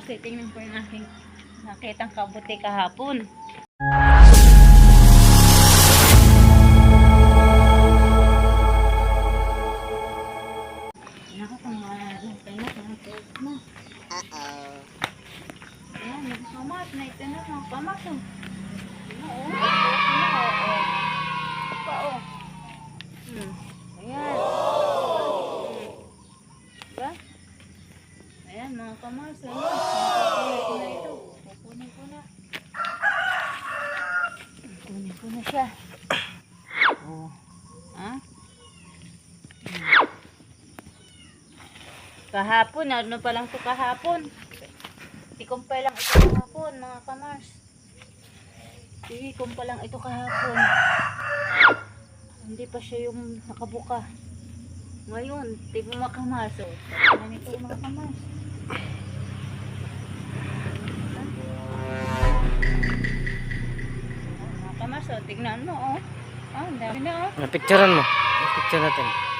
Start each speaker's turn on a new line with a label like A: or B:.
A: So, tingnan ko yung aking nakitang kabuti kahapon. Naku, kung malantay na, nakakit na. Ayan, nagkamat na ito na mga kamat. Ayan. Diba? Ayan mga kamas. Ayan. Na ito. Kukunin ko na. Kukunin ko na siya. Oh. Ha? Kahapon. Ano pa lang ito kahapon? Tikumpay lang ito kahapon mga kamars. Tikumpay lang ito kahapon. Hindi pa siya yung nakabuka. Ngayon, tignan mga kamars. So, ganito yung mga kamars. Mga kamars, tignan mo, oh. Ah, ang dami na, oh.
B: Napicturean mo. Napicture natin.